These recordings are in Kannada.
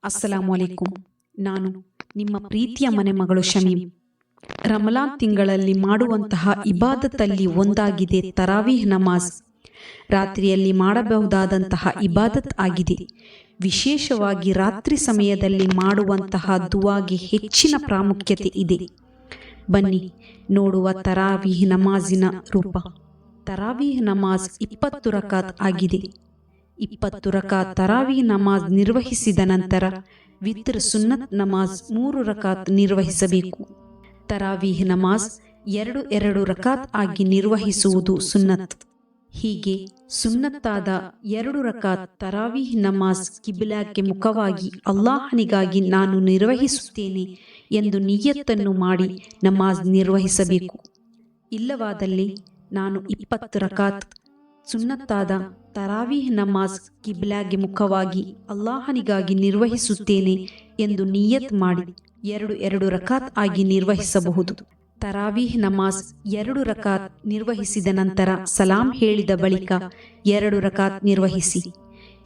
ಅಸ್ಸಲಾಮು ಅಲೈಕುಂ. ನಾನು ನಿಮ್ಮ ಪ್ರೀತಿಯ ಮನೆ ಮಗಳು ಶಮೀಮ್. ರಮಲಾನ್ ತಿಂಗಳಲ್ಲಿ ಮಾಡುವಂತಹ ಇಬಾದತ್ತಲ್ಲಿ ಒಂದಾಗಿದೆ ತರಾವೀಹ್ ನಮಾಜ್. ರಾತ್ರಿಯಲ್ಲಿ ಮಾಡಬಹುದಾದಂತಹ ಇಬಾದತ್ ಆಗಿದೆ. ವಿಶೇಷವಾಗಿ ರಾತ್ರಿ ಸಮಯದಲ್ಲಿ ಮಾಡುವಂತಹ ದುವಾಗೆ ಹೆಚ್ಚಿನ ಪ್ರಾಮುಖ್ಯತೆ ಇದೆ. ಬನ್ನಿ ನೋಡುವ ತರಾವೀಹ್ ನಮಾಜಿನ ರೂಪ. ತರಾವೀಹ್ ನಮಾಜ್ 20 ರಕಾತ್ ಆಗಿದೆ. 20 ರಕಾತ್ ತರಾವೀಹ್ ನಮಾಜ್ ನಿರ್ವಹಿಸಿದ ನಂತರ ವಿತ್ರ್ ಸುನ್ನತ್ ನಮಾಜ್ 3 ರಕಾತ್ ನಿರ್ವಹಿಸಬೇಕು. ತರಾವೀಹ್ ನಮಾಜ್ 2 ರಕಾತ್ ಆಗಿ ನಿರ್ವಹಿಸುವುದು ಸುನ್ನತ್. ಹೀಗೆ ಸುನ್ನತ್ತಾದ 2 ರಕಾತ್ ತರಾವೀಹ್ ನಮಾಜ್ ಕಿಬ್ಲಾಕ್ಕೆ ಮುಖವಾಗಿ ಅಲ್ಲಾಹನಿಗಾಗಿ ನಾನು ನಿರ್ವಹಿಸುತ್ತೇನೆ ಎಂದು ನಿಯತ್ತನ್ನು ಮಾಡಿ ನಮಾಜ್ ನಿರ್ವಹಿಸಬೇಕು. ಇಲ್ಲವಾದಲ್ಲಿ ನಾನು 20 ರಕಾತ್ ಸುನ್ನತ್ತಾದ ತರಾವೀಹ್ ನಮಾಜ್ ಕಿಬ್ಲಾಗೆ ಮುಖವಾಗಿ ಅಲ್ಲಾಹನಿಗಾಗಿ ನಿರ್ವಹಿಸುತ್ತೇನೆ ಎಂದು ನಿಯತ್ ಮಾಡಿ 2 ರಕಾತ್ ಆಗಿ ನಿರ್ವಹಿಸಬಹುದು. ತರಾವೀಹ್ ನಮಾಜ್ 2 ರಕಾತ್ ನಿರ್ವಹಿಸಿದ ನಂತರ ಸಲಾಂ ಹೇಳಿದ ಬಳಿಕ 2 ರಕಾತ್ ನಿರ್ವಹಿಸಿ.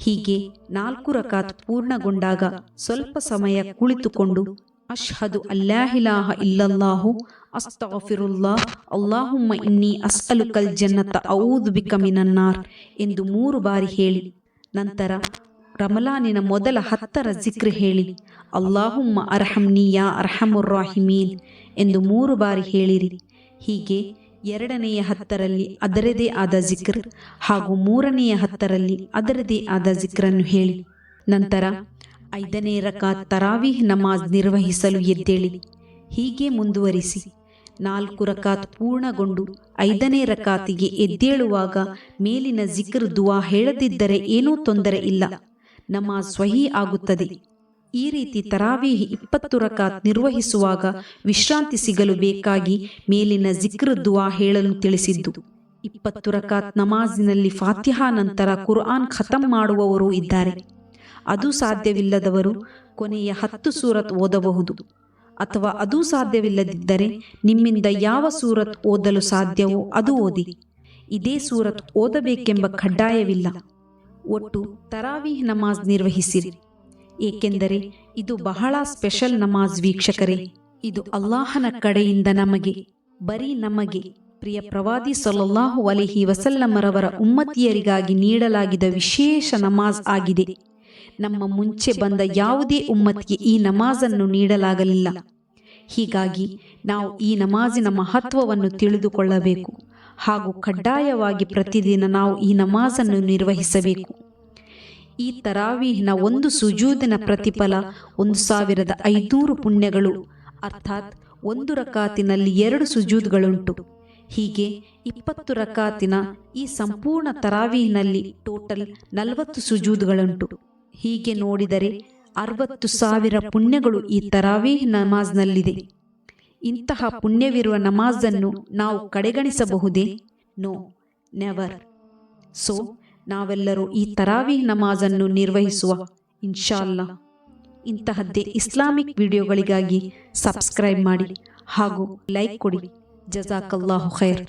ಹೀಗೆ 4 ರಕಾತ್ ಪೂರ್ಣಗೊಂಡಾಗ ಸ್ವಲ್ಪ ಸಮಯ ಕುಳಿತುಕೊಂಡು ಅಶ್ಹದು ಅಲ್ಲಾ ಇಲಾಹ ಇಲ್ಲಲ್ಲಾಹು ಅಸ್ತಗ್ಫಿರುಲ್ಲಾಹ್ ಅಲ್ಲಾಹುಮ್ಮ ಇನ್ನಿ ಅಸ್ಅಲುಕಲ್ ಜನ್ನತ ಅಊದು ಬಿಕ ಮಿನನ್ನಾರ್ ಎಂದು 3 ಬಾರಿ ಹೇಳಿ ನಂತರ ರಮಲಾನಿನ ಮೊದಲ 10ರ ಜಿಕ್ರ್ ಹೇಳಿ ಅಲ್ಲಾಹುಮ್ಮ ಅರ್ಹಮ್ನಿ ಯಾ ಅರ್ಹಮುರ್ ರಾಹಿಮೀನ್ ಎಂದು 3 ಬಾರಿ ಹೇಳಿರಿ. ಹೀಗೆ 2ನೆಯ 10ರಲ್ಲಿ ಅದರದೇ ಆದ ಜಿಕ್ರ್ ಹಾಗೂ 3ನೆಯ 10ರಲ್ಲಿ ಅದರದೇ ಆದ ಜಿಕ್ರನ್ನು ಹೇಳಿ ನಂತರ 5ನೇ ರಕಾತ್ ತರಾವೀಹ್ ನಮಾಜ್ ನಿರ್ವಹಿಸಲು ಎದ್ದೇಳಿ. ಹೀಗೆ ಮುಂದುವರಿಸಿ 4 ರಕಾತ್ ಪೂರ್ಣಗೊಂಡು 5ನೇ ರಕಾತಿಗೆ ಎದ್ದೇಳುವಾಗ ಮೇಲಿನ ಜಿಕ್ರ್ ದುವಾ ಹೇಳದಿದ್ದರೆ ಏನೂ ತೊಂದರೆ ಇಲ್ಲ, ನಮಾಜ್ ಸ್ವಹೀ ಆಗುತ್ತದೆ. ಈ ರೀತಿ ತರಾವೀಹ್ 20 ರಕಾತ್ ನಿರ್ವಹಿಸುವಾಗ ವಿಶ್ರಾಂತಿ ಸಿಗಲು ಬೇಕಾಗಿ ಮೇಲಿನ ಜಿಕ್ರ್ ದುವಾ ಹೇಳಲು ತಿಳಿಸಿದ್ದು. 20 ರಕಾತ್ ನಮಾಜಿನಲ್ಲಿ ಫಾತಿಹಾ ನಂತರ ಕುರ್ಆನ್ ಖತಮ್ ಮಾಡುವವರು ಇದ್ದಾರೆ. ಅದು ಸಾಧ್ಯವಿಲ್ಲದವರು ಕೊನೆಯ 10 ಸೂರತ್ ಓದಬಹುದು. ಅಥವಾ ಅದು ಸಾಧ್ಯವಿಲ್ಲದಿದ್ದರೆ ನಿಮ್ಮಿಂದ ಯಾವ ಸೂರತ್ ಓದಲು ಸಾಧ್ಯವೋ ಅದು ಓದಿ. ಇದೇ ಸೂರತ್ ಓದಬೇಕೆಂಬ ಕಡ್ಡಾಯವಿಲ್ಲ. ಒಟ್ಟು ತರಾವೀಹ್ ನಮಾಜ್ ನಿರ್ವಹಿಸಿರಿ, ಏಕೆಂದರೆ ಇದು ಬಹಳ ಸ್ಪೆಷಲ್ ನಮಾಜ್ ವೀಕ್ಷಕರೇ. ಇದು ಅಲ್ಲಾಹನ ಕಡೆಯಿಂದ ನಮಗೆ, ಬರೀ ನಮಗೆ, ಪ್ರಿಯ ಪ್ರವಾದಿ ಸಲ್ಲಲ್ಲಾಹು ಅಲೈಹಿ ವಸಲ್ಲಮರವರ ಉಮ್ಮತಿಯರಿಗಾಗಿ ನೀಡಲಾಗಿದ್ದ ವಿಶೇಷ ನಮಾಜ್ ಆಗಿದೆ. ನಮ್ಮ ಮುಂಚೆ ಬಂದ ಯಾವುದೇ ಉಮ್ಮತಿಗೆ ಈ ನಮಾಜನ್ನು ನೀಡಲಾಗಲಿಲ್ಲ. ಹೀಗಾಗಿ ನಾವು ಈ ನಮಾಜಿನ ಮಹತ್ವವನ್ನು ತಿಳಿದುಕೊಳ್ಳಬೇಕು ಹಾಗೂ ಕಡ್ಡಾಯವಾಗಿ ಪ್ರತಿದಿನ ನಾವು ಈ ನಮಾಜನ್ನು ನಿರ್ವಹಿಸಬೇಕು. ಈ ತರಾವೀಹ್ನ ಒಂದು ಸುಜೂದಿನ ಪ್ರತಿಫಲ 1500 ಪುಣ್ಯಗಳು, ಅರ್ಥಾತ್ 1 ರಕಾತಿನಲ್ಲಿ 2 ಸುಜೂದ್ಗಳುಂಟು. ಹೀಗೆ 20 ರಕಾತಿನ ಈ ಸಂಪೂರ್ಣ ತರಾವೀಹ್ನಲ್ಲಿ ಟೋಟಲ್ 40 ಸುಜೂದ್ಗಳುಂಟು. ಹೀಗೆ ನೋಡಿದರೆ 60,000 ಪುಣ್ಯಗಳು ಈ ತರಾವೀಹ್ ನಮಾಜ್ನಲ್ಲಿದೆ. ಇಂತಹ ಪುಣ್ಯವಿರುವ ನಮಾಜನ್ನು ನಾವು ಕಡೆಗಣಿಸಬಹುದೇ? No, never. ಸೊ ನಾವೆಲ್ಲರೂ ಈ ತರಾವೀಹ್ ನಮಾಜನ್ನು ನಿರ್ವಹಿಸುವ ಇನ್ಶಾ ಅಲ್ಲಾ. ಇಂತಹದ್ದೇ ಇಸ್ಲಾಮಿಕ್ ವಿಡಿಯೋಗಳಿಗಾಗಿ ಸಬ್ಸ್ಕ್ರೈಬ್ ಮಾಡಿ ಹಾಗೂ ಲೈಕ್ ಕೊಡಿ. ಜಜಾಕಲ್ಲಾಹು ಖೈರ್.